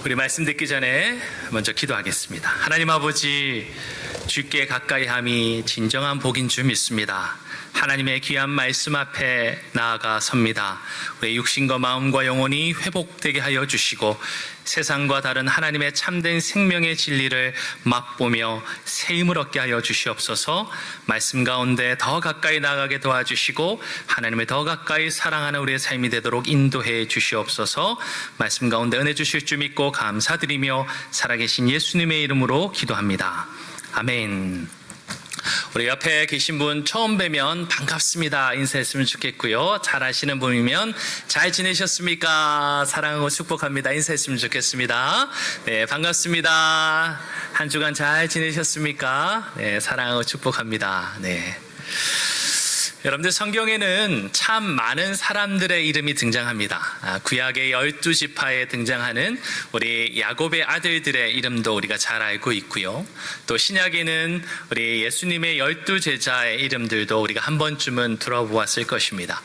우리 말씀 듣기 전에 먼저 기도하겠습니다. 하나님 아버지, 주께 가까이함이 진정한 복인 줄 믿습니다. 하나님의 귀한 말씀 앞에 나아가 섭니다. 우리 육신과 마음과 영혼이 회복되게 하여 주시고 세상과 다른 하나님의 참된 생명의 진리를 맛보며 새 힘을 얻게 하여 주시옵소서. 말씀 가운데 더 가까이 나아가게 도와주시고 하나님을 더 가까이 사랑하는 우리의 삶이 되도록 인도해 주시옵소서. 말씀 가운데 은혜 주실 줄 믿고 감사드리며 살아계신 예수님의 이름으로 기도합니다. 아멘. 우리 옆에 계신 분 처음 뵈면 반갑습니다 인사했으면 좋겠고요. 잘 아시는 분이면 잘 지내셨습니까? 사랑하고 축복합니다 인사했으면 좋겠습니다. 네, 반갑습니다. 한 주간 잘 지내셨습니까? 네, 사랑하고 축복합니다. 네. 여러분들, 성경에는 참 많은 사람들의 이름이 등장합니다. 구약의 12지파에 등장하는 우리 야곱의 아들들의 이름도 우리가 잘 알고 있고요. 또 신약에는 우리 예수님의 12제자의 이름들도 우리가 한 번쯤은 들어보았을 것입니다.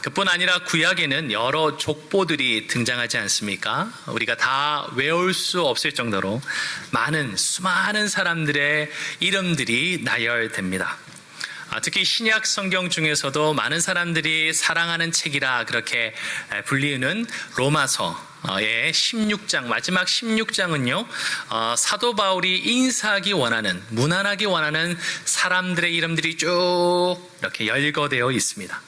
그뿐 아니라 구약에는 여러 족보들이 등장하지 않습니까? 우리가 다 외울 수 없을 정도로 수많은 사람들의 이름들이 나열됩니다. 특히 신약 성경 중에서도 많은 사람들이 사랑하는 책이라 그렇게 불리우는 로마서의 16장, 마지막 16장은요, 사도 바울이 인사하기 원하는, 문안하기 원하는 사람들의 이름들이 쭉 이렇게 열거되어 있습니다.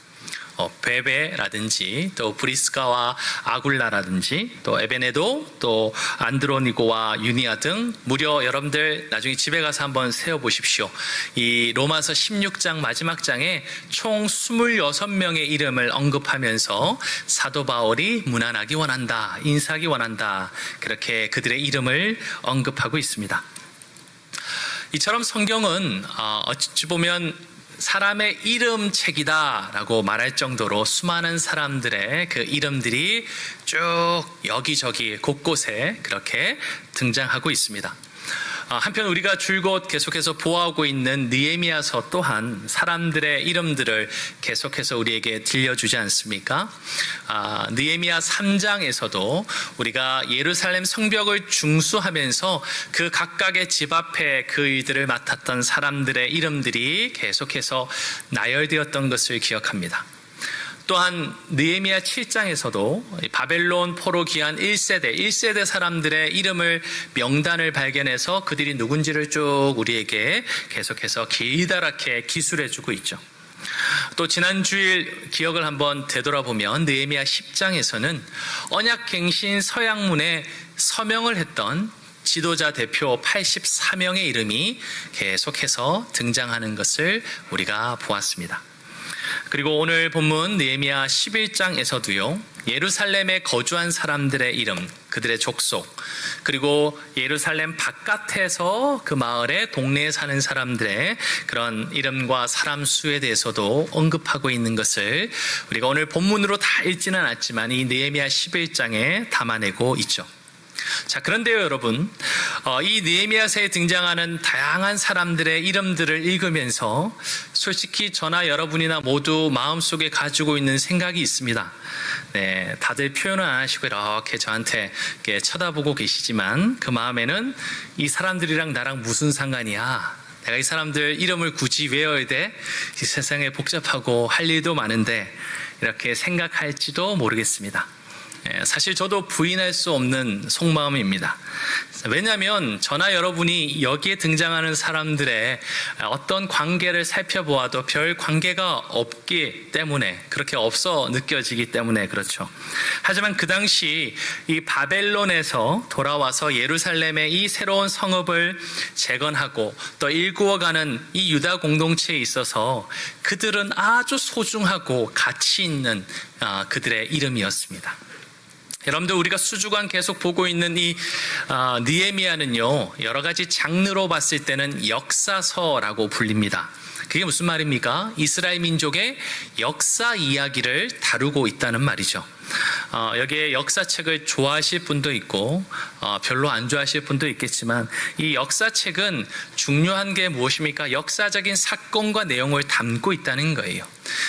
베베라든지 또 브리스가와 아굴라라든지 또 에베네도 또 안드로니고와 유니아 등 무려 여러분들 나중에 집에 가서 한번 세어보십시오. 이 로마서 16장 마지막 장에 총 26명의 이름을 언급하면서 사도 바울이 문안하기 원한다, 인사하기 원한다, 그렇게 그들의 이름을 언급하고 있습니다. 이처럼 성경은 어찌 보면 사람의 이름 책이다 라고 말할 정도로 수많은 사람들의 그 이름들이 쭉 여기저기 곳곳에 그렇게 등장하고 있습니다. 한편 우리가 줄곧 계속해서 보아오고 있는 느헤미야서 또한 사람들의 이름들을 계속해서 우리에게 들려주지 않습니까? 느헤미야 3장에서도 우리가 예루살렘 성벽을 중수하면서 그 각각의 집 앞에 그 일들을 맡았던 사람들의 이름들이 계속해서 나열되었던 것을 기억합니다. 또한 느헤미야 7장에서도 바벨론 포로 귀한 1세대 사람들의 이름을 명단을 발견해서 그들이 누군지를 쭉 우리에게 계속해서 기다랗게 기술해주고 있죠. 또 지난 주일 기억을 한번 되돌아보면 느헤미야 10장에서는 언약갱신 서양문에 서명을 했던 지도자 대표 84명의 이름이 계속해서 등장하는 것을 우리가 보았습니다. 그리고 오늘 본문 느헤미야 11장에서도요, 예루살렘에 거주한 사람들의 이름, 그들의 족속, 그리고 예루살렘 바깥에서 그 마을에 동네에 사는 사람들의 그런 이름과 사람 수에 대해서도 언급하고 있는 것을 우리가 오늘 본문으로 다 읽지는 않았지만 이 느헤미야 11장에 담아내고 있죠. 자, 그런데요 여러분, 이 느헤미야서에 등장하는 다양한 사람들의 이름들을 읽으면서 솔직히 저나 여러분이나 모두 마음속에 가지고 있는 생각이 있습니다. 네, 다들 표현은 안 하시고 이렇게 저한테 이렇게 쳐다보고 계시지만 그 마음에는 이 사람들이랑 나랑 무슨 상관이야? 내가 이 사람들 이름을 굳이 외워야 돼? 이 세상에 복잡하고 할 일도 많은데 이렇게 생각할지도 모르겠습니다. 사실 저도 부인할 수 없는 속마음입니다. 왜냐하면 저나 여러분이 여기에 등장하는 사람들의 어떤 관계를 살펴보아도 별 관계가 없기 때문에, 그렇게 없어 느껴지기 때문에 그렇죠. 하지만 그 당시 이 바벨론에서 돌아와서 예루살렘의 이 새로운 성읍을 재건하고 또 일구어가는 이 유다 공동체에 있어서 그들은 아주 소중하고 가치 있는 그들의 이름이었습니다. 여러분들, 우리가 수주간 계속 보고 있는 이 느헤미야는요, 여러 가지 장르로 봤을 때는 역사서라고 불립니다. 그게 무슨 말입니까? 이스라엘 민족의 역사 이야기를 다루고 있다는 말이죠. 여기에 역사책을 좋아하실 분도 있고 별로 안 좋아하실 분도 있겠지만 이 역사책은 중요한 게 무엇입니까? 역사적인 사건과 내용을 담고 있다는 거예요.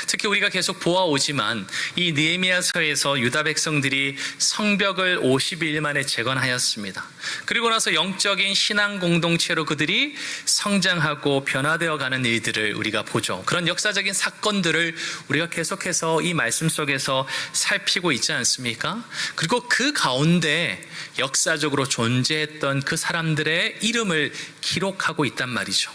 특히 우리가 계속 보아오지만 이 느헤미야서에서 유다 백성들이 성벽을 50일 만에 재건하였습니다. 그리고 나서 영적인 신앙 공동체로 그들이 성장하고 변화되어 가는 일들을 우리가 보죠. 그런 역사적인 사건들을 우리가 계속해서 이 말씀 속에서 살피고 있지 않습니까? 그리고 그 가운데 역사적으로 존재했던 그 사람들의 이름을 기록하고 있단 말이죠.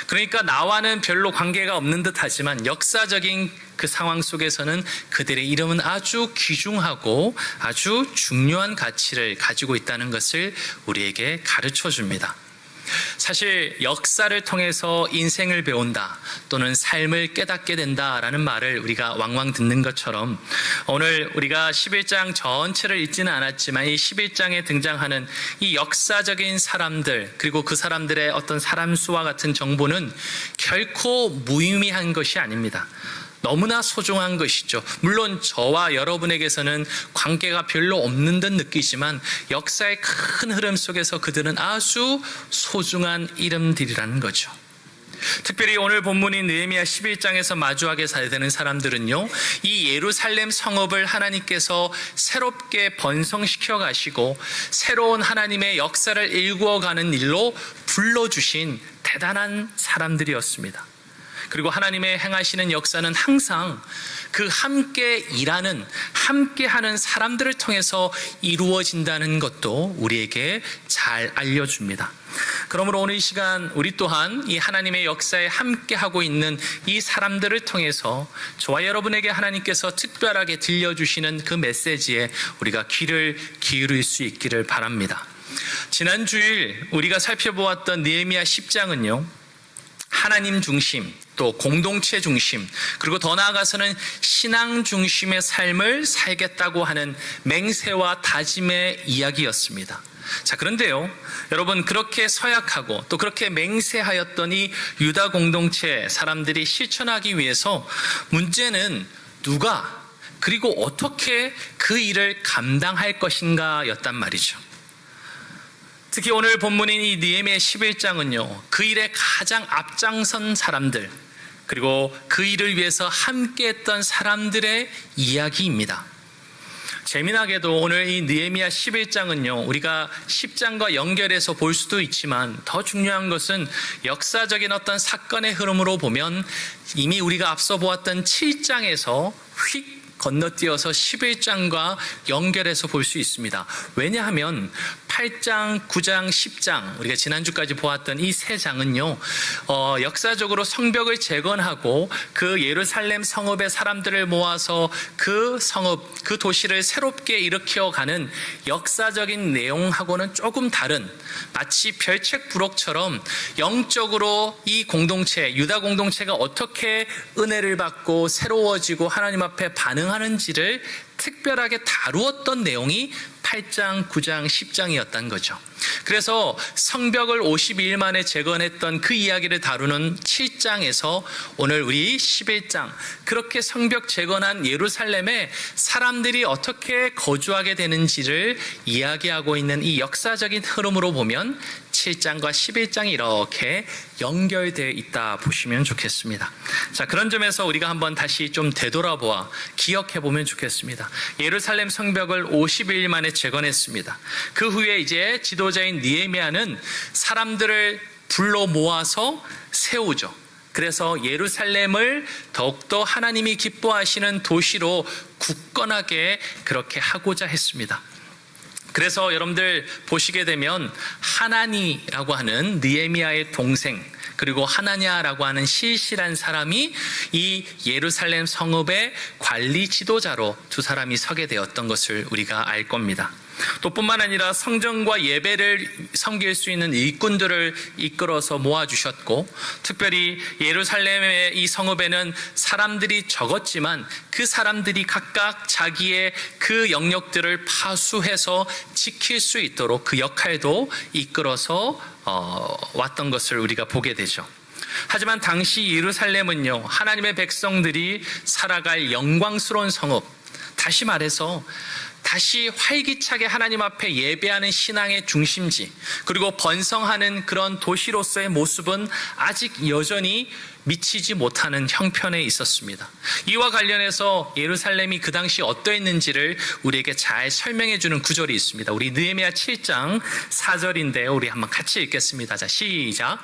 그러니까 나와는 별로 관계가 없는 듯 하지만 역사적인 그 상황 속에서는 그들의 이름은 아주 귀중하고 아주 중요한 가치를 가지고 있다는 것을 우리에게 가르쳐 줍니다. 사실 역사를 통해서 인생을 배운다 또는 삶을 깨닫게 된다라는 말을 우리가 왕왕 듣는 것처럼 오늘 우리가 11장 전체를 읽지는 않았지만 이 11장에 등장하는 이 역사적인 사람들 그리고 그 사람들의 어떤 사람 수와 같은 정보는 결코 무의미한 것이 아닙니다. 너무나 소중한 것이죠. 물론 저와 여러분에게서는 관계가 별로 없는 듯 느끼지만 역사의 큰 흐름 속에서 그들은 아주 소중한 이름들이라는 거죠. 특별히 오늘 본문인 느헤미야 11장에서 마주하게 되는 사람들은요, 이 예루살렘 성읍을 하나님께서 새롭게 번성시켜 가시고 새로운 하나님의 역사를 일구어가는 일로 불러주신 대단한 사람들이었습니다. 그리고 하나님의 행하시는 역사는 항상 그 함께 일하는, 함께 하는 사람들을 통해서 이루어진다는 것도 우리에게 잘 알려줍니다. 그러므로 오늘 이 시간 우리 또한 이 하나님의 역사에 함께 하고 있는 이 사람들을 통해서 저와 여러분에게 하나님께서 특별하게 들려주시는 그 메시지에 우리가 귀를 기울일 수 있기를 바랍니다. 지난 주일 우리가 살펴보았던 느헤미야 10장은요, 하나님 중심, 또 공동체 중심, 그리고 더 나아가서는 신앙 중심의 삶을 살겠다고 하는 맹세와 다짐의 이야기였습니다. 자, 그런데요, 여러분, 그렇게 서약하고 또 그렇게 맹세하였던 이 유다 공동체 사람들이 실천하기 위해서 문제는 누가 그리고 어떻게 그 일을 감당할 것인가 였단 말이죠. 특히 오늘 본문인 이 느헤미야 11장은요, 그 일에 가장 앞장선 사람들, 그리고 그 일을 위해서 함께했던 사람들의 이야기입니다. 재미나게도 오늘 이 느헤미야 11장은요, 우리가 10장과 연결해서 볼 수도 있지만 더 중요한 것은 역사적인 어떤 사건의 흐름으로 보면 이미 우리가 앞서 보았던 7장에서 휙 건너뛰어서 11장과 연결해서 볼 수 있습니다. 왜냐하면 8장, 9장, 10장 우리가 지난주까지 보았던 이 세 장은요, 역사적으로 성벽을 재건하고 그 예루살렘 성읍의 사람들을 모아서 그 성읍, 그 도시를 새롭게 일으켜가는 역사적인 내용하고는 조금 다른, 마치 별책부록처럼 영적으로 이 공동체, 유다 공동체가 어떻게 은혜를 받고 새로워지고 하나님 앞에 반응하는지를 특별하게 다루었던 내용이 8장, 9장, 10장이었던 거죠. 그래서 성벽을 52일 만에 재건했던 그 이야기를 다루는 7장에서 오늘 우리 11장, 그렇게 성벽 재건한 예루살렘에 사람들이 어떻게 거주하게 되는지를 이야기하고 있는 이 역사적인 흐름으로 보면 7장과 11장이 이렇게 연결되어 있다 보시면 좋겠습니다. 자, 그런 점에서 우리가 한번 다시 좀 되돌아보아 기억해 보면 좋겠습니다. 예루살렘 성벽을 50일 만에 재건했습니다. 그 후에 이제 지도자인 느헤미야는 사람들을 불러 모아서 세우죠. 그래서 예루살렘을 더욱더 하나님이 기뻐하시는 도시로 굳건하게 그렇게 하고자 했습니다. 그래서 여러분들 보시게 되면 하나니라고 하는 느헤미야의 동생, 그리고 하나냐라고 하는 실실한 사람이 이 예루살렘 성읍의 관리 지도자로 두 사람이 서게 되었던 것을 우리가 알 겁니다. 또 뿐만 아니라 성전과 예배를 섬길 수 있는 일꾼들을 이끌어서 모아주셨고, 특별히 예루살렘의 이 성읍에는 사람들이 적었지만 그 사람들이 각각 자기의 그 영역들을 파수해서 지킬 수 있도록 그 역할도 이끌어서 왔던 것을 우리가 보게 되죠. 하지만 당시 예루살렘은요, 하나님의 백성들이 살아갈 영광스러운 성읍, 다시 말해서 다시 활기차게 하나님 앞에 예배하는 신앙의 중심지, 그리고 번성하는 그런 도시로서의 모습은 아직 여전히 미치지 못하는 형편에 있었습니다. 이와 관련해서 예루살렘이 그 당시 어떠했는지를 우리에게 잘 설명해 주는 구절이 있습니다. 우리 느헤미야 7장 4절인데요. 우리 한번 같이 읽겠습니다. 자, 시작.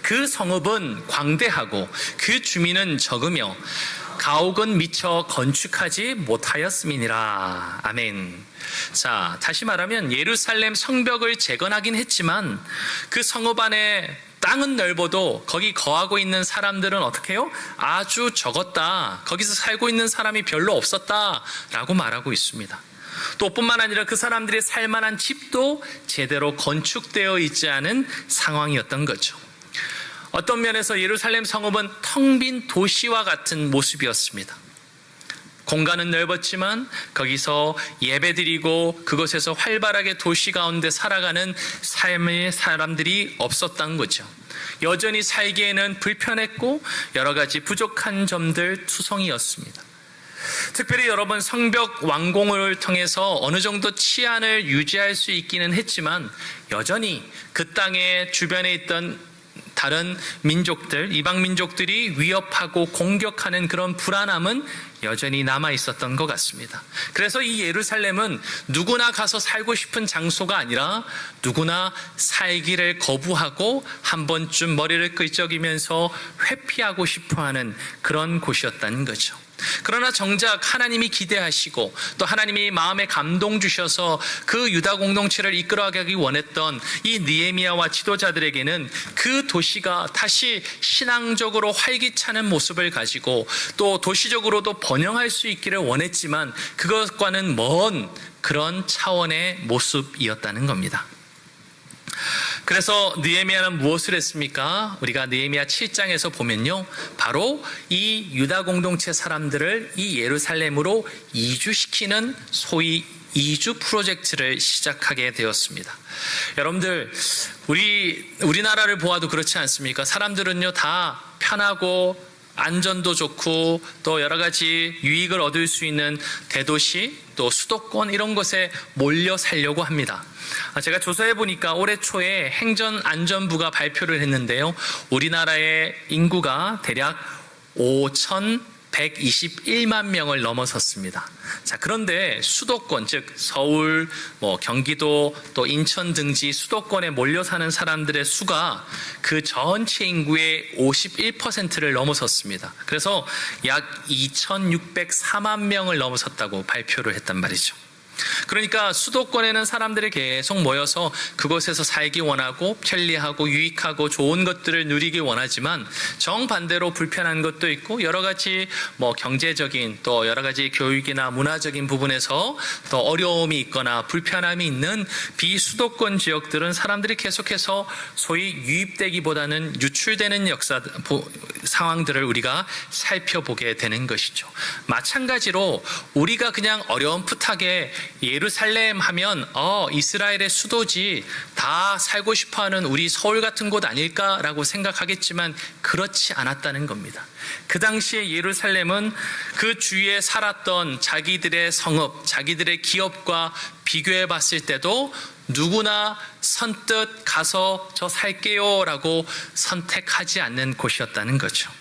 그 성읍은 광대하고 그 주민은 적으며 가옥은 미처 건축하지 못하였음이니라. 아멘. 자, 다시 말하면 예루살렘 성벽을 재건하긴 했지만 그 성읍 안에 땅은 넓어도 거기 거하고 있는 사람들은 어떻게 해요? 아주 적었다. 거기서 살고 있는 사람이 별로 없었다라고 말하고 있습니다. 또 뿐만 아니라 그 사람들이 살만한 집도 제대로 건축되어 있지 않은 상황이었던 거죠. 어떤 면에서 예루살렘 성읍은 텅 빈 도시와 같은 모습이었습니다. 공간은 넓었지만 거기서 예배드리고 그곳에서 활발하게 도시 가운데 살아가는 삶의 사람들이 없었던 거죠. 여전히 살기에는 불편했고 여러 가지 부족한 점들 투성이었습니다. 특별히 여러분, 성벽 완공을 통해서 어느 정도 치안을 유지할 수 있기는 했지만 여전히 그 땅의 주변에 있던 다른 민족들, 이방 민족들이 위협하고 공격하는 그런 불안함은 여전히 남아 있었던 것 같습니다. 그래서 이 예루살렘은 누구나 가서 살고 싶은 장소가 아니라 누구나 살기를 거부하고 한 번쯤 머리를 끄적이면서 회피하고 싶어하는 그런 곳이었다는 거죠. 그러나 정작 하나님이 기대하시고 또 하나님이 마음에 감동 주셔서 그 유다 공동체를 이끌어가기 원했던 이 느헤미야와 지도자들에게는 그 도시가 다시 신앙적으로 활기차는 모습을 가지고 또 도시적으로도 번영할 수 있기를 원했지만 그것과는 먼 그런 차원의 모습이었다는 겁니다. 그래서 느헤미야는 무엇을 했습니까? 우리가 느헤미야 7장에서 보면요, 바로 이 유다 공동체 사람들을 이 예루살렘으로 이주시키는 소위 이주 프로젝트를 시작하게 되었습니다. 여러분들, 우리나라를 보아도 그렇지 않습니까? 사람들은요 다 편하고 안전도 좋고 또 여러 가지 유익을 얻을 수 있는 대도시 또 수도권 이런 곳에 몰려 살려고 합니다. 제가 조사해 보니까 올해 초에 행정안전부가 발표를 했는데요, 우리나라의 인구가 대략 5,121만 명을 넘어섰습니다. 자, 그런데 수도권, 즉 서울, 경기도, 또 인천 등지 수도권에 몰려 사는 사람들의 수가 그 전체 인구의 51%를 넘어섰습니다. 그래서 약 2,604만 명을 넘어섰다고 발표를 했단 말이죠. 그러니까 수도권에는 사람들이 계속 모여서 그곳에서 살기 원하고 편리하고 유익하고 좋은 것들을 누리기 원하지만 정반대로 불편한 것도 있고 여러 가지 경제적인 또 여러 가지 교육이나 문화적인 부분에서 또 어려움이 있거나 불편함이 있는 비수도권 지역들은 사람들이 계속해서 소위 유입되기보다는 유출되는 상황들을 우리가 살펴보게 되는 것이죠. 마찬가지로 우리가 그냥 어렴풋하게 예루살렘 하면 이스라엘의 수도지, 다 살고 싶어하는 우리 서울 같은 곳 아닐까라고 생각하겠지만 그렇지 않았다는 겁니다. 그 당시에 예루살렘은 그 주위에 살았던 자기들의 성읍, 자기들의 기업과 비교해 봤을 때도 누구나 선뜻 가서 저 살게요 라고 선택하지 않는 곳이었다는 거죠.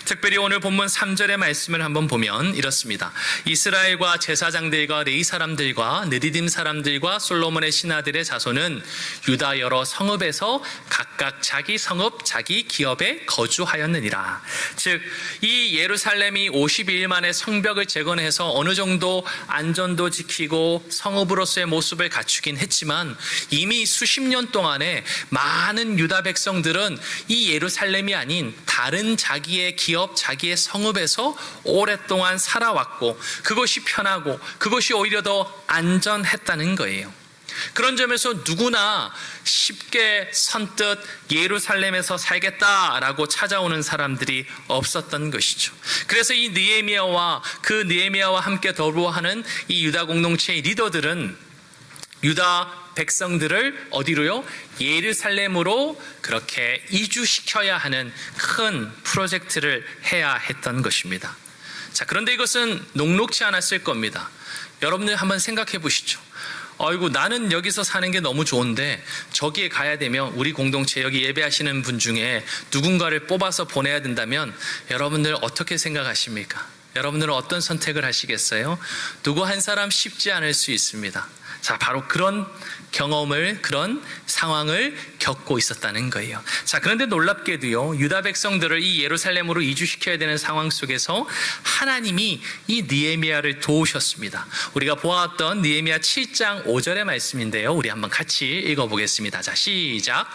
특별히 오늘 본문 3절의 말씀을 한번 보면 이렇습니다. 이스라엘과 제사장들과 레위 사람들과 느디딤 사람들과 솔로몬의 신하들의 자손은 유다 여러 성읍에서 각각 자기 성읍 자기 기업에 거주하였느니라. 즉 이 예루살렘이 52일 만에 성벽을 재건해서 어느 정도 안전도 지키고 성읍으로서의 모습을 갖추긴 했지만 이미 수십 년 동안에 많은 유다 백성들은 이 예루살렘이 아닌 다른 자기의 기업, 자기의 성읍에서 오랫동안 살아왔고 그것이 편하고 그것이 오히려 더 안전했다는 거예요. 그런 점에서 누구나 쉽게 선뜻 예루살렘에서 살겠다라고 찾아오는 사람들이 없었던 것이죠. 그래서 이 느헤미야와 함께 더불어하는 이 유다 공동체의 리더들은 유다 백성들을 어디로요? 예루살렘으로 그렇게 이주시켜야 하는 큰 프로젝트를 해야 했던 것입니다. 자, 그런데 이것은 녹록지 않았을 겁니다. 여러분들 한번 생각해 보시죠. 아이고, 나는 여기서 사는 게 너무 좋은데 저기에 가야 되면, 우리 공동체 여기 예배하시는 분 중에 누군가를 뽑아서 보내야 된다면 여러분들 어떻게 생각하십니까? 여러분들은 어떤 선택을 하시겠어요? 누구 한 사람 쉽지 않을 수 있습니다. 자, 바로 그런 경험을, 그런 상황을 겪고 있었다는 거예요. 자, 그런데 놀랍게도요, 유다 백성들을 이 예루살렘으로 이주시켜야 되는 상황 속에서 하나님이 이 느헤미야를 도우셨습니다. 우리가 보았던 느헤미야 7장 5절의 말씀인데요, 우리 한번 같이 읽어보겠습니다. 자, 시작.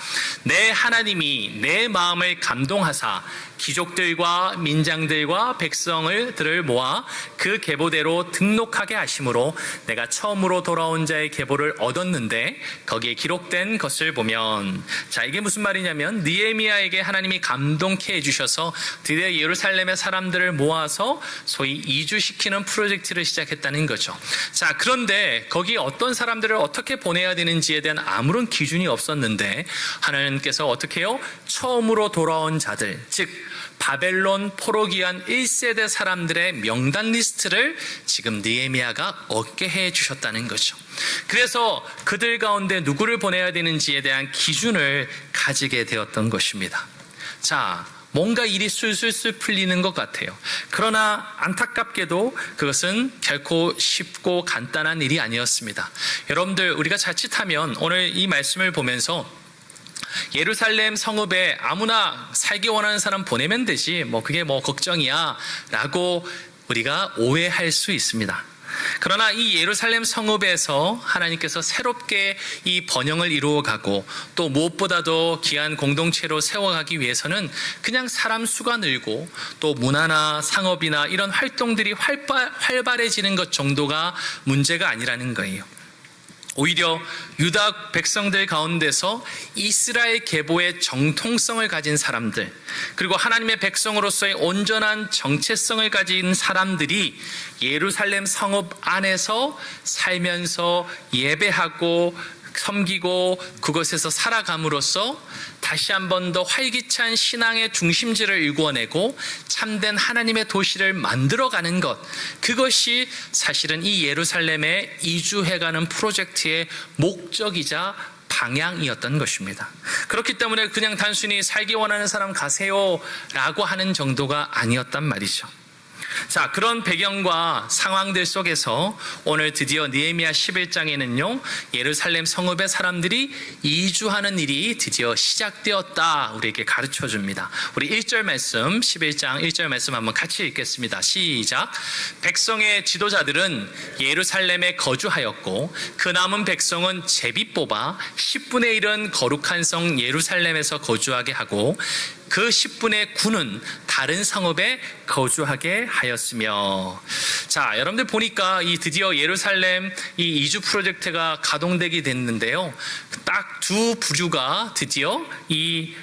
내 하나님이 내 마음을 감동하사 귀족들과 민장들과 백성들을 모아 그 계보대로 등록하게 하심으로 내가 처음으로 돌아온 자의 계보를 얻었는데 거기에 기록된 것을 보면, 자, 이게 무슨 말이냐면 느헤미야에게 하나님이 감동케 해주셔서 드디어 예루살렘의 사람들을 모아서 소위 이주시키는 프로젝트를 시작했다는 거죠. 자, 그런데 거기에 어떤 사람들을 어떻게 보내야 되는지에 대한 아무런 기준이 없었는데 하나님께서 어떻게 해요? 처음으로 돌아온 자들, 즉 바벨론 포로기한 1세대 사람들의 명단 리스트를 지금 느헤미야가 얻게 해 주셨다는 거죠. 그래서 그들 가운데 누구를 보내야 되는지에 대한 기준을 가지게 되었던 것입니다. 자, 뭔가 일이 술술술 풀리는 것 같아요. 그러나 안타깝게도 그것은 결코 쉽고 간단한 일이 아니었습니다. 여러분들, 우리가 자칫하면 오늘 이 말씀을 보면서 예루살렘 성읍에 아무나 살기 원하는 사람 보내면 되지, 그게 걱정이야 라고 우리가 오해할 수 있습니다. 그러나 이 예루살렘 성읍에서 하나님께서 새롭게 이 번영을 이루어가고 또 무엇보다도 귀한 공동체로 세워가기 위해서는 그냥 사람 수가 늘고 또 문화나 상업이나 이런 활동들이 활발해지는 것 정도가 문제가 아니라는 거예요. 오히려 유다 백성들 가운데서 이스라엘 계보의 정통성을 가진 사람들, 그리고 하나님의 백성으로서의 온전한 정체성을 가진 사람들이 예루살렘 성읍 안에서 살면서 예배하고 섬기고 그것에서 살아감으로써 다시 한 번 더 활기찬 신앙의 중심지를 일궈내고 참된 하나님의 도시를 만들어가는 것, 그것이 사실은 이 예루살렘에 이주해가는 프로젝트의 목적이자 방향이었던 것입니다. 그렇기 때문에 그냥 단순히 살기 원하는 사람 가세요 라고 하는 정도가 아니었단 말이죠. 자, 그런 배경과 상황들 속에서 오늘 드디어 느헤미야 11장에는요 예루살렘 성읍의 사람들이 이주하는 일이 드디어 시작되었다 우리에게 가르쳐 줍니다. 우리 1절 말씀, 11장 1절 말씀 한번 같이 읽겠습니다. 시작. 백성의 지도자들은 예루살렘에 거주하였고 그 남은 백성은 제비 뽑아 10분의 1은 거룩한 성 예루살렘에서 거주하게 하고 그 10분의 9는 다른 성읍에 거주하게 하였으며. 자, 여러분들 보니까 이 드디어 예루살렘 이 이주 프로젝트가 가동되게 됐는데요, 딱 두 부류가 드디어 이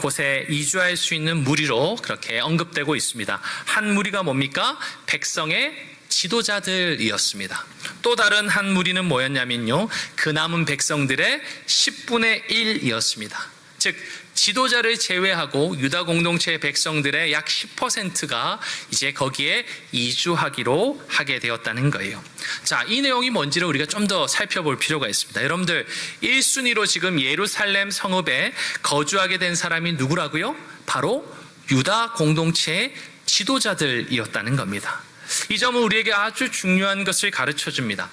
곳에 이주할 수 있는 무리로 그렇게 언급되고 있습니다. 한 무리가 뭡니까? 백성의 지도자들이었습니다. 또 다른 한 무리는 뭐였냐면요, 그 남은 백성들의 10분의 1이었습니다. 즉 지도자를 제외하고 유다 공동체의 백성들의 약 10%가 이제 거기에 이주하기로 하게 되었다는 거예요. 자, 이 내용이 뭔지를 우리가 좀 더 살펴볼 필요가 있습니다. 여러분들, 1순위로 지금 예루살렘 성읍에 거주하게 된 사람이 누구라고요? 바로 유다 공동체의 지도자들이었다는 겁니다. 이 점은 우리에게 아주 중요한 것을 가르쳐 줍니다.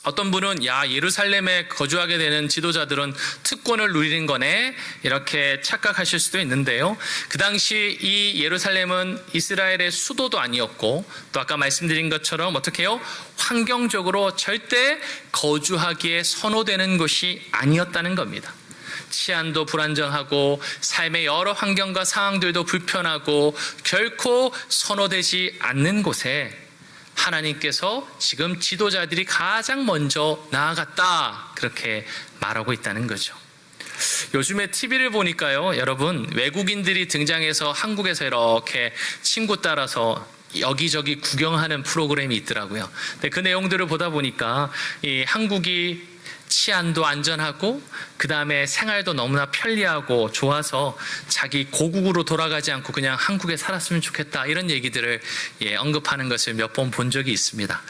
어떤 분은 예루살렘에 거주하게 되는 지도자들은 특권을 누리는 거네 이렇게 착각하실 수도 있는데요, 그 당시 이 예루살렘은 이스라엘의 수도도 아니었고 또 아까 말씀드린 것처럼 어떻게 해요? 환경적으로 절대 거주하기에 선호되는 곳이 아니었다는 겁니다. 치안도 불안정하고 삶의 여러 환경과 상황들도 불편하고 결코 선호되지 않는 곳에 하나님께서 지금 지도자들이 가장 먼저 나아갔다 그렇게 말하고 있다는 거죠. 요즘에 TV를 보니까요, 여러분, 외국인들이 등장해서 한국에서 이렇게 친구 따라서 여기저기 구경하는 프로그램이 있더라고요. 근데 그 내용들을 보다 보니까 이 한국이 치안도 안전하고 그 다음에 생활도 너무나 편리하고 좋아서 자기 고국으로 돌아가지 않고 그냥 한국에 살았으면 좋겠다 이런 얘기들을 언급하는 것을 몇 번 본 적이 있습니다.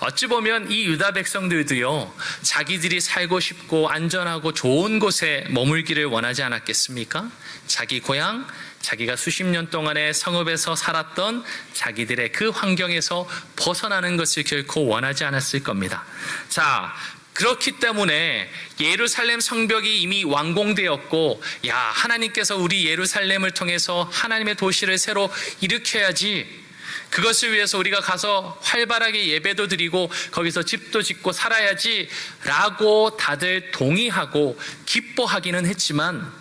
어찌 보면 이 유다 백성들도요, 자기들이 살고 싶고 안전하고 좋은 곳에 머물기를 원하지 않았겠습니까? 자기 고향, 자기가 수십 년 동안의 성읍에서 살았던 자기들의 그 환경에서 벗어나는 것을 결코 원하지 않았을 겁니다. 자, 그렇기 때문에 예루살렘 성벽이 이미 완공되었고, 야, 하나님께서 우리 예루살렘을 통해서 하나님의 도시를 새로 일으켜야지, 그것을 위해서 우리가 가서 활발하게 예배도 드리고 거기서 집도 짓고 살아야지 라고 다들 동의하고 기뻐하기는 했지만,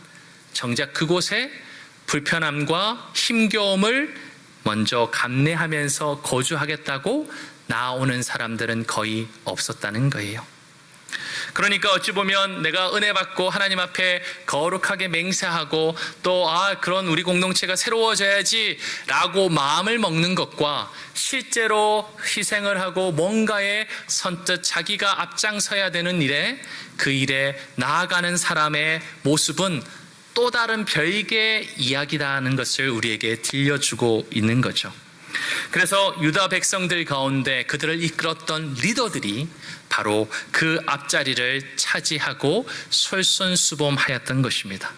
정작 그곳에 불편함과 힘겨움을 먼저 감내하면서 거주하겠다고 나오는 사람들은 거의 없었다는 거예요. 그러니까 어찌 보면 내가 은혜 받고 하나님 앞에 거룩하게 맹세하고 또 그런 우리 공동체가 새로워져야지 라고 마음을 먹는 것과 실제로 희생을 하고 뭔가에 선뜻 자기가 앞장서야 되는 일에, 그 일에 나아가는 사람의 모습은 또 다른 별개의 이야기라는 것을 우리에게 들려주고 있는 거죠. 그래서 유다 백성들 가운데 그들을 이끌었던 리더들이 바로 그 앞자리를 차지하고 솔선수범하였던 것입니다.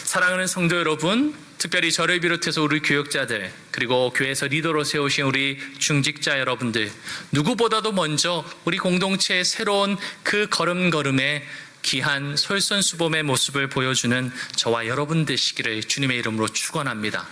사랑하는 성도 여러분, 특별히 저를 비롯해서 우리 교역자들, 그리고 교회에서 리더로 세우신 우리 중직자 여러분들, 누구보다도 먼저 우리 공동체의 새로운 그 걸음걸음에 귀한 솔선수범의 모습을 보여주는 저와 여러분 되시기를 주님의 이름으로 축원합니다.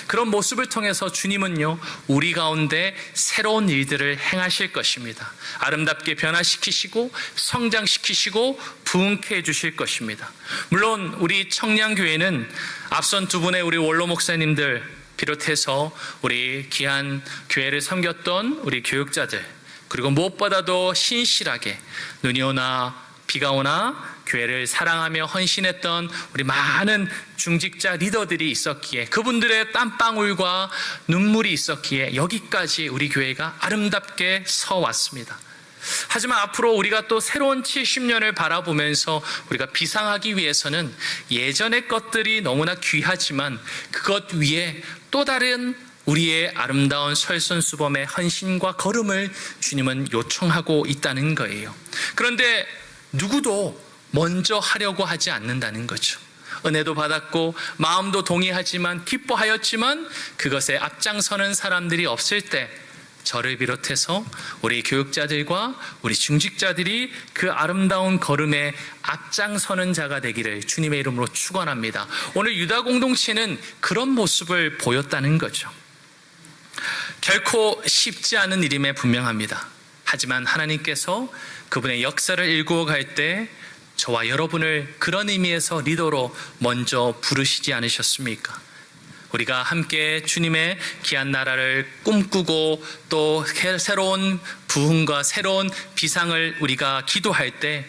그런 모습을 통해서 주님은요, 우리 가운데 새로운 일들을 행하실 것입니다. 아름답게 변화시키시고 성장시키시고 부흥케 해주실 것입니다. 물론 우리 청량교회는 앞선 두 분의 우리 원로 목사님들 비롯해서 우리 귀한 교회를 섬겼던 우리 교육자들, 그리고 무엇보다도 신실하게 눈이 오나 비가 오나 교회를 사랑하며 헌신했던 우리 많은 중직자 리더들이 있었기에, 그분들의 땀방울과 눈물이 있었기에 여기까지 우리 교회가 아름답게 서왔습니다. 하지만 앞으로 우리가 또 새로운 70년을 바라보면서 우리가 비상하기 위해서는 예전의 것들이 너무나 귀하지만 그것 위에 또 다른 우리의 아름다운 솔선수범의 헌신과 걸음을 주님은 요청하고 있다는 거예요. 그런데 누구도 먼저 하려고 하지 않는다는 거죠. 은혜도 받았고 마음도 동의하지만 기뻐하였지만 그것에 앞장서는 사람들이 없을 때, 저를 비롯해서 우리 교육자들과 우리 중직자들이 그 아름다운 걸음에 앞장서는 자가 되기를 주님의 이름으로 축원합니다. 오늘 유다 공동체는 그런 모습을 보였다는 거죠. 결코 쉽지 않은 일임에 분명합니다. 하지만 하나님께서 그분의 역사를 일구어 갈 때 저와 여러분을 그런 의미에서 리더로 먼저 부르시지 않으셨습니까? 우리가 함께 주님의 귀한 나라를 꿈꾸고 또 새로운 부흥과 새로운 비상을 우리가 기도할 때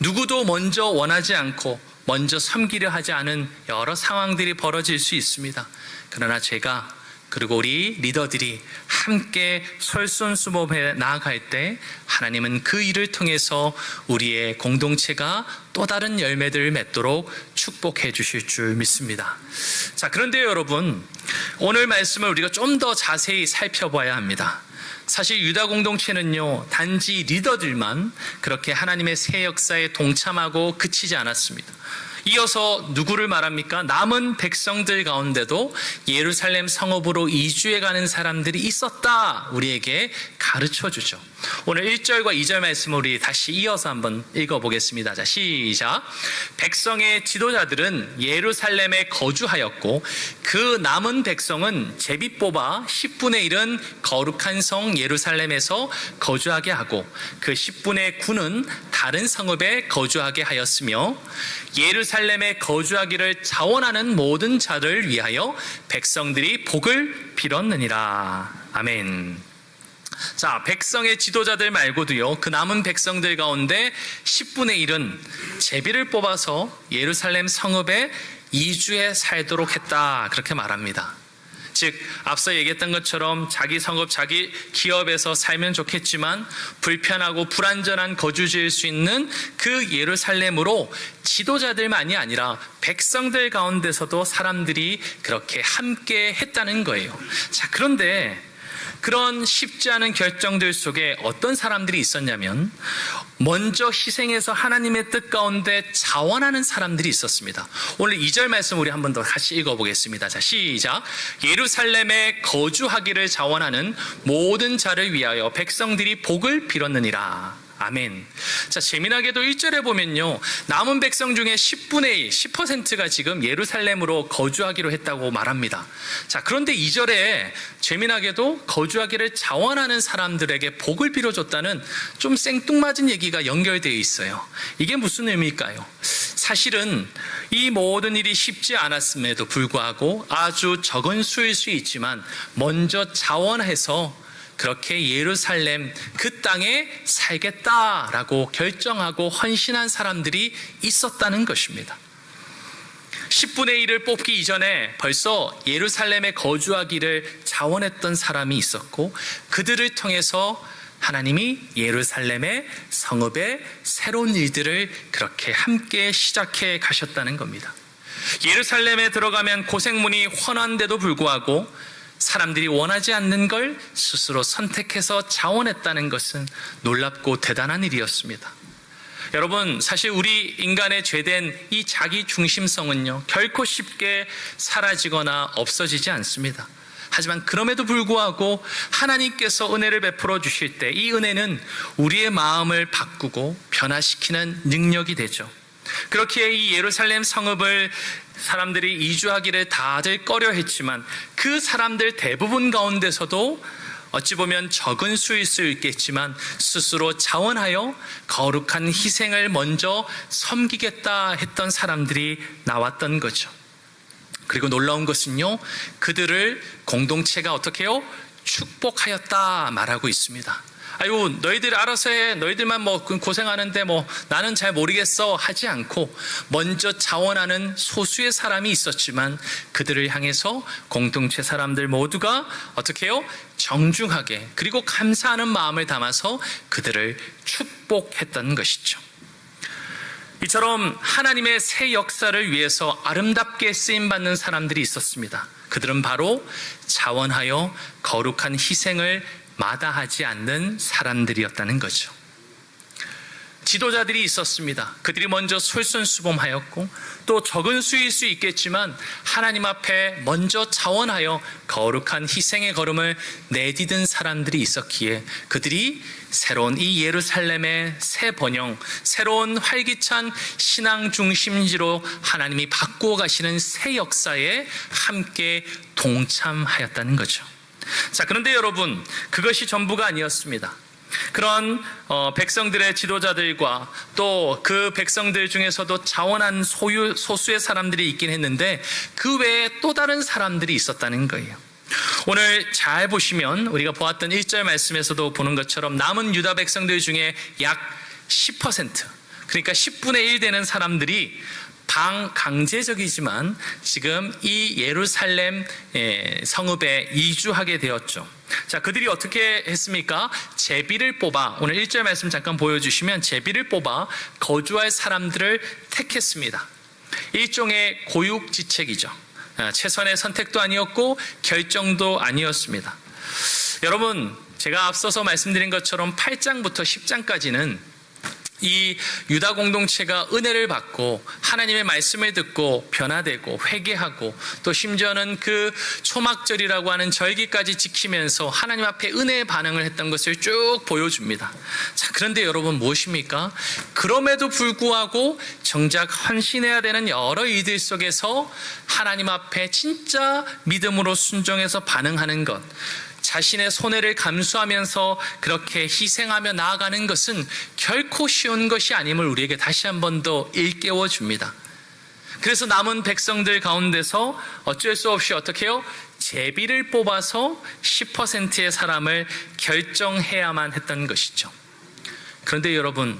누구도 먼저 원하지 않고 먼저 섬기려 하지 않은 여러 상황들이 벌어질 수 있습니다. 그러나 제가, 그리고 우리 리더들이 함께 솔선수범해 나아갈 때 하나님은 그 일을 통해서 우리의 공동체가 또 다른 열매들을 맺도록 축복해 주실 줄 믿습니다. 자, 그런데 여러분, 오늘 말씀을 우리가 좀 더 자세히 살펴봐야 합니다. 사실 유다 공동체는요, 단지 리더들만 그렇게 하나님의 새 역사에 동참하고 그치지 않았습니다. 이어서 누구를 말합니까? 남은 백성들 가운데도 예루살렘 성읍으로 이주해 가는 사람들이 있었다, 우리에게 가르쳐 주죠. 오늘 1절과 2절 말씀을 우리 다시 이어서 한번 읽어보겠습니다. 자, 시작. 백성의 지도자들은 예루살렘에 거주하였고 그 남은 백성은 제비 뽑아 10분의 1은 거룩한 성 예루살렘에서 거주하게 하고 그 10분의 9는 다른 성읍에 거주하게 하였으며, 예루살렘에 거주하기를 자원하는 모든 자를 위하여 백성들이 복을 빌었느니라. 아멘. 자, 백성의 지도자들 말고도요, 그 남은 백성들 가운데 10분의 1은 제비를 뽑아서 예루살렘 성읍에 이주해 살도록 했다, 그렇게 말합니다. 즉, 앞서 얘기했던 것처럼 자기 성읍, 자기 기업에서 살면 좋겠지만 불편하고 불안전한 거주지일 수 있는 그 예루살렘으로 지도자들만이 아니라 백성들 가운데서도 사람들이 그렇게 함께 했다는 거예요. 자, 그런데 그런 쉽지 않은 결정들 속에 어떤 사람들이 있었냐면 먼저 희생해서 하나님의 뜻 가운데 자원하는 사람들이 있었습니다. 오늘 2절 말씀 우리 한 번 더 같이 읽어보겠습니다. 자, 시작. 예루살렘에 거주하기를 자원하는 모든 자를 위하여 백성들이 복을 빌었느니라. 아멘. 자, 재미나게도 1절에 보면요, 남은 백성 중에 10분의 1, 10%가 지금 예루살렘으로 거주하기로 했다고 말합니다. 자, 그런데 2절에 재미나게도 거주하기를 자원하는 사람들에게 복을 빌어줬다는 좀 생뚱맞은 얘기가 연결되어 있어요. 이게 무슨 의미일까요? 사실은 이 모든 일이 쉽지 않았음에도 불구하고 아주 적은 수일 수 있지만 먼저 자원해서 그렇게 예루살렘 그 땅에 살겠다라고 결정하고 헌신한 사람들이 있었다는 것입니다. 10분의 1을 뽑기 이전에 벌써 예루살렘에 거주하기를 자원했던 사람이 있었고, 그들을 통해서 하나님이 예루살렘의 성읍의 새로운 일들을 그렇게 함께 시작해 가셨다는 겁니다. 예루살렘에 들어가면 고생문이 훤한데도 불구하고 사람들이 원하지 않는 걸 스스로 선택해서 자원했다는 것은 놀랍고 대단한 일이었습니다. 여러분, 사실 우리 인간의 죄된 이 자기 중심성은요, 결코 쉽게 사라지거나 없어지지 않습니다. 하지만 그럼에도 불구하고 하나님께서 은혜를 베풀어 주실 때 이 은혜는 우리의 마음을 바꾸고 변화시키는 능력이 되죠. 그렇기에 이 예루살렘 성읍을 사람들이 이주하기를 다들 꺼려했지만 그 사람들 대부분 가운데서도 어찌 보면 적은 수일 수 있겠지만 스스로 자원하여 거룩한 희생을 먼저 섬기겠다 했던 사람들이 나왔던 거죠. 그리고 놀라운 것은요, 그들을 공동체가 어떻게 해요? 축복하였다 말하고 있습니다. 아유, 너희들 알아서 해, 너희들만 뭐 고생하는데 뭐 나는 잘 모르겠어 하지 않고 먼저 자원하는 소수의 사람이 있었지만 그들을 향해서 공동체 사람들 모두가 어떻게 해요? 정중하게 그리고 감사하는 마음을 담아서 그들을 축복했던 것이죠. 이처럼 하나님의 새 역사를 위해서 아름답게 쓰임받는 사람들이 있었습니다. 그들은 바로 자원하여 거룩한 희생을 마다하지 않는 사람들이었다는 거죠. 지도자들이 있었습니다. 그들이 먼저 솔선수범하였고 또 적은 수일 수 있겠지만 하나님 앞에 먼저 자원하여 거룩한 희생의 걸음을 내디딘 사람들이 있었기에 그들이 새로운 이 예루살렘의 새 번영, 새로운 활기찬 신앙 중심지로 하나님이 바꾸어 가시는 새 역사에 함께 동참하였다는 거죠. 자, 그런데 여러분, 그것이 전부가 아니었습니다. 그런 백성들의 지도자들과 또 그 백성들 중에서도 자원한 소수의 사람들이 있긴 했는데 그 외에 또 다른 사람들이 있었다는 거예요. 오늘 잘 보시면 우리가 보았던 1절 말씀에서도 보는 것처럼 남은 유다 백성들 중에 약 10%, 그러니까 10분의 1 되는 사람들이 반강제적이지만 지금 이 예루살렘 성읍에 이주하게 되었죠. 자, 그들이 어떻게 했습니까? 제비를 뽑아, 오늘 1절 말씀 잠깐 보여주시면 제비를 뽑아 거주할 사람들을 택했습니다. 일종의 고육지책이죠. 최선의 선택도 아니었고 결정도 아니었습니다. 여러분, 제가 앞서서 말씀드린 것처럼 8장부터 10장까지는 이 유다 공동체가 은혜를 받고 하나님의 말씀을 듣고 변화되고 회개하고 또 심지어는 그 초막절이라고 하는 절기까지 지키면서 하나님 앞에 은혜의 반응을 했던 것을 쭉 보여줍니다. 자, 그런데 여러분 무엇입니까? 그럼에도 불구하고 정작 헌신해야 되는 여러 일들 속에서 하나님 앞에 진짜 믿음으로 순종해서 반응하는 것, 자신의 손해를 감수하면서 그렇게 희생하며 나아가는 것은 결코 쉬운 것이 아님을 우리에게 다시 한 번 더 일깨워 줍니다. 그래서 남은 백성들 가운데서 어쩔 수 없이 어떻게 해요? 제비를 뽑아서 10%의 사람을 결정해야만 했던 것이죠. 그런데 여러분,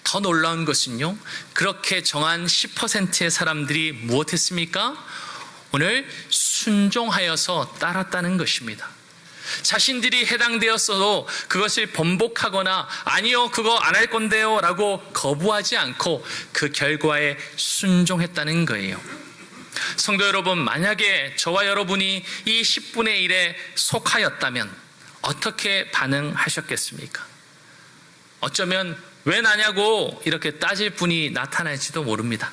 더 놀라운 것은요, 그렇게 정한 10%의 사람들이 무엇했습니까? 오늘 순종하여서 따랐다는 것입니다. 자신들이 해당되었어도 그것을 번복하거나 아니요, 그거 안 할 건데요 라고 거부하지 않고 그 결과에 순종했다는 거예요. 성도 여러분, 만약에 저와 여러분이 이 10분의 1에 속하였다면 어떻게 반응하셨겠습니까? 어쩌면 왜 나냐고 이렇게 따질 분이 나타날지도 모릅니다.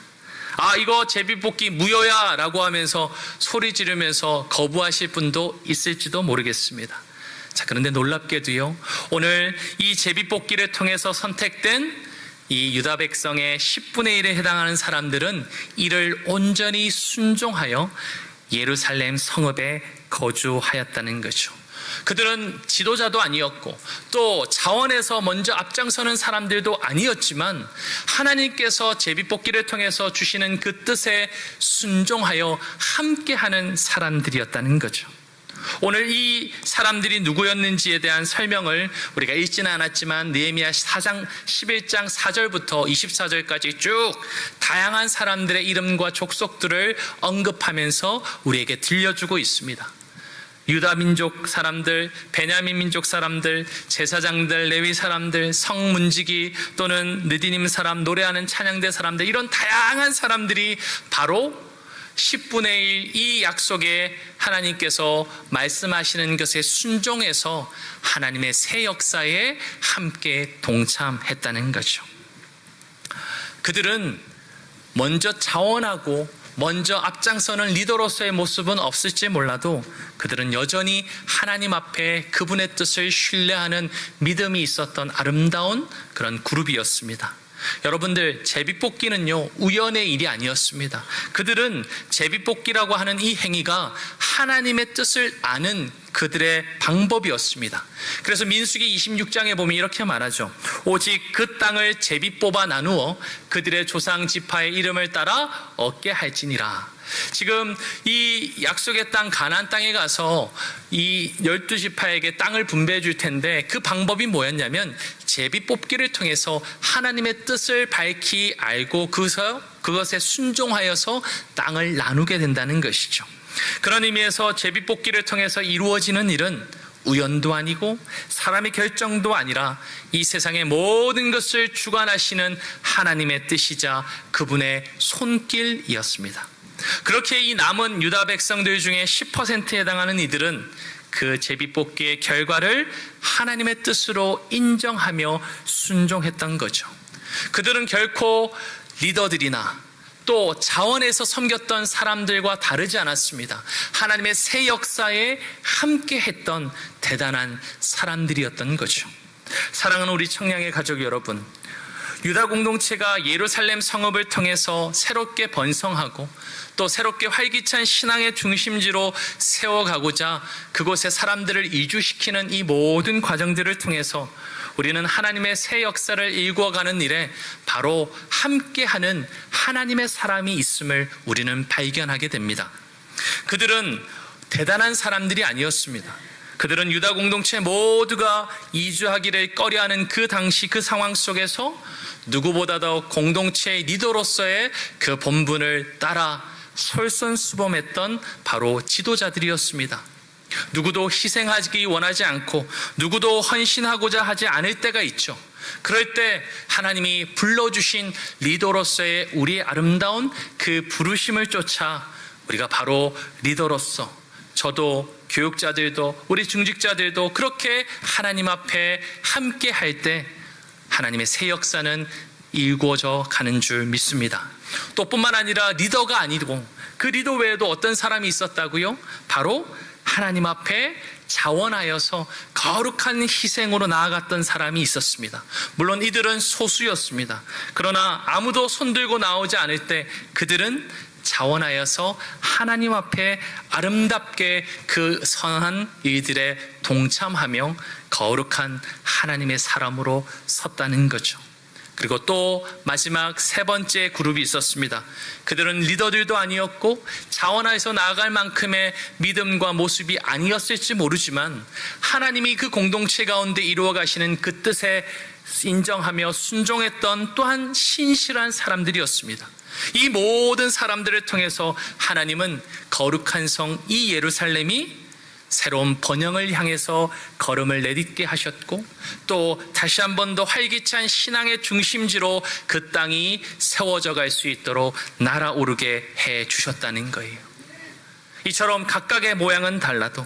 이거 제비뽑기 무효야 라고 하면서 소리 지르면서 거부하실 분도 있을지도 모르겠습니다. 자, 그런데 놀랍게도요, 오늘 이 제비뽑기를 통해서 선택된 이 유다 백성의 10분의 1에 해당하는 사람들은 이를 온전히 순종하여 예루살렘 성읍에 거주하였다는 거죠. 그들은 지도자도 아니었고 또 자원에서 먼저 앞장서는 사람들도 아니었지만 하나님께서 제비뽑기를 통해서 주시는 그 뜻에 순종하여 함께하는 사람들이었다는 거죠. 오늘 이 사람들이 누구였는지에 대한 설명을 우리가 읽지는 않았지만 느헤미야 4장 11장 4절부터 24절까지 쭉 다양한 사람들의 이름과 족속들을 언급하면서 우리에게 들려주고 있습니다. 유다 민족 사람들, 베냐민 민족 사람들, 제사장들, 레위 사람들, 성문지기 또는 느디님 사람, 노래하는 찬양대 사람들, 이런 다양한 사람들이 바로 10분의 1 이 약속에 하나님께서 말씀하시는 것에 순종해서 하나님의 새 역사에 함께 동참했다는 거죠. 그들은 먼저 자원하고 먼저 앞장서는 리더로서의 모습은 없을지 몰라도 그들은 여전히 하나님 앞에 그분의 뜻을 신뢰하는 믿음이 있었던 아름다운 그런 그룹이었습니다. 여러분들, 제비뽑기는요 우연의 일이 아니었습니다. 그들은 제비뽑기라고 하는 이 행위가 하나님의 뜻을 아는 그들의 방법이었습니다. 그래서 민수기 26장에 보면 이렇게 말하죠. 오직 그 땅을 제비 뽑아 나누어 그들의 조상 지파의 이름을 따라 얻게 할지니라. 지금 이 약속의 땅 가나안 땅에 가서 이 12지파에게 땅을 분배해 줄 텐데 그 방법이 뭐였냐면 제비 뽑기를 통해서 하나님의 뜻을 밝히 알고 그것에 순종하여서 땅을 나누게 된다는 것이죠. 그런 의미에서 제비 뽑기를 통해서 이루어지는 일은 우연도 아니고 사람의 결정도 아니라 이 세상의 모든 것을 주관하시는 하나님의 뜻이자 그분의 손길이었습니다. 그렇게 이 남은 유다 백성들 중에 10%에 해당하는 이들은 그 제비뽑기의 결과를 하나님의 뜻으로 인정하며 순종했던 거죠. 그들은 결코 리더들이나 또 자원에서 섬겼던 사람들과 다르지 않았습니다. 하나님의 새 역사에 함께했던 대단한 사람들이었던 거죠. 사랑하는 우리 청량의 가족 여러분, 유다 공동체가 예루살렘 성읍을 통해서 새롭게 번성하고 또 새롭게 활기찬 신앙의 중심지로 세워가고자 그곳에 사람들을 이주시키는 이 모든 과정들을 통해서 우리는 하나님의 새 역사를 일구어가는 일에 바로 함께하는 하나님의 사람이 있음을 우리는 발견하게 됩니다. 그들은 대단한 사람들이 아니었습니다. 그들은 유다 공동체 모두가 이주하기를 꺼려하는 그 당시 그 상황 속에서 누구보다도 공동체의 리더로서의 그 본분을 따라 솔선수범했던 바로 지도자들이었습니다. 누구도 희생하기 원하지 않고 누구도 헌신하고자 하지 않을 때가 있죠. 그럴 때 하나님이 불러주신 리더로서의 우리의 아름다운 그 부르심을 쫓아 우리가 바로 리더로서, 저도 교육자들도 우리 중직자들도 그렇게 하나님 앞에 함께 할 때 하나님의 새 역사는 일구어져 가는 줄 믿습니다. 또 뿐만 아니라 리더가 아니고 그 리더 외에도 어떤 사람이 있었다고요? 바로 하나님 앞에 자원하여서 거룩한 희생으로 나아갔던 사람이 있었습니다. 물론 이들은 소수였습니다. 그러나 아무도 손들고 나오지 않을 때 그들은 자원하여서 하나님 앞에 아름답게 그 선한 일들에 동참하며 거룩한 하나님의 사람으로 섰다는 거죠. 그리고 또 마지막 세 번째 그룹이 있었습니다. 그들은 리더들도 아니었고 자원하여서 나아갈 만큼의 믿음과 모습이 아니었을지 모르지만 하나님이 그 공동체 가운데 이루어 가시는 그 뜻에 인정하며 순종했던 또한 신실한 사람들이었습니다. 이 모든 사람들을 통해서 하나님은 거룩한 성 이 예루살렘이 새로운 번영을 향해서 걸음을 내딛게 하셨고 또 다시 한 번 더 활기찬 신앙의 중심지로 그 땅이 세워져 갈 수 있도록 날아오르게 해 주셨다는 거예요. 이처럼 각각의 모양은 달라도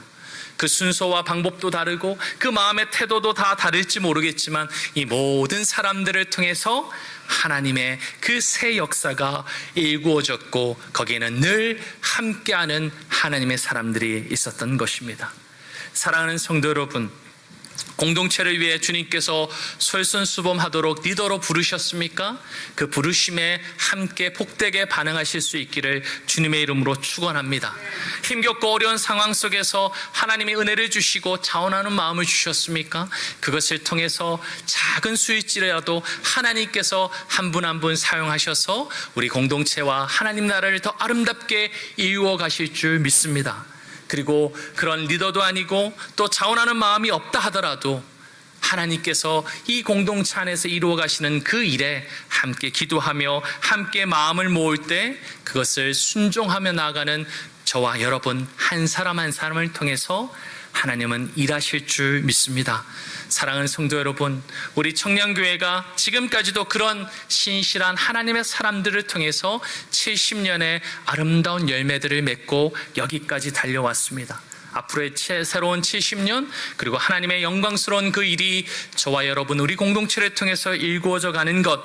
그 순서와 방법도 다르고 그 마음의 태도도 다 다를지 모르겠지만 이 모든 사람들을 통해서 하나님의 그 새 역사가 일구어졌고 거기에는 늘 함께하는 하나님의 사람들이 있었던 것입니다. 사랑하는 성도 여러분, 공동체를 위해 주님께서 솔선수범하도록 리더로 부르셨습니까? 그 부르심에 함께 복되게 반응하실 수 있기를 주님의 이름으로 축원합니다. 힘겹고 어려운 상황 속에서 하나님이 은혜를 주시고 자원하는 마음을 주셨습니까? 그것을 통해서 작은 수일지라도 하나님께서 한 분 한 분 사용하셔서 우리 공동체와 하나님 나라를 더 아름답게 이루어 가실 줄 믿습니다. 그리고 그런 리더도 아니고 또 자원하는 마음이 없다 하더라도 하나님께서 이 공동체 안에서 이루어 가시는 그 일에 함께 기도하며 함께 마음을 모을 때 그것을 순종하며 나아가는 저와 여러분 한 사람 한 사람을 통해서 하나님은 일하실 줄 믿습니다. 사랑하는 성도 여러분, 우리 청년교회가 지금까지도 그런 신실한 하나님의 사람들을 통해서 70년의 아름다운 열매들을 맺고 여기까지 달려왔습니다. 앞으로의 새로운 70년 그리고 하나님의 영광스러운 그 일이 저와 여러분 우리 공동체를 통해서 일구어져 가는 것,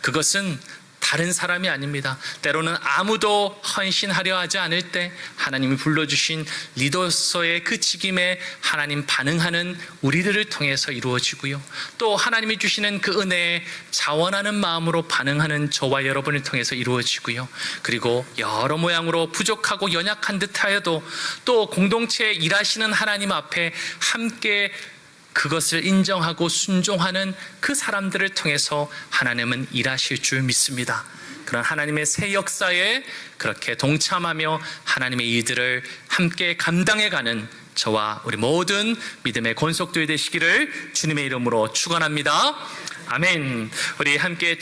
그것은 다른 사람이 아닙니다. 때로는 아무도 헌신하려 하지 않을 때 하나님이 불러주신 리더로서의 그 직임에 하나님 반응하는 우리들을 통해서 이루어지고요. 또 하나님이 주시는 그 은혜에 자원하는 마음으로 반응하는 저와 여러분을 통해서 이루어지고요. 그리고 여러 모양으로 부족하고 연약한 듯하여도 또 공동체에 일하시는 하나님 앞에 함께 그것을 인정하고 순종하는 그 사람들을 통해서 하나님은 일하실 줄 믿습니다. 그런 하나님의 새 역사에 그렇게 동참하며 하나님의 일들을 함께 감당해가는 저와 우리 모든 믿음의 권속들이 되시기를 주님의 이름으로 축원합니다. 아멘. 우리 함께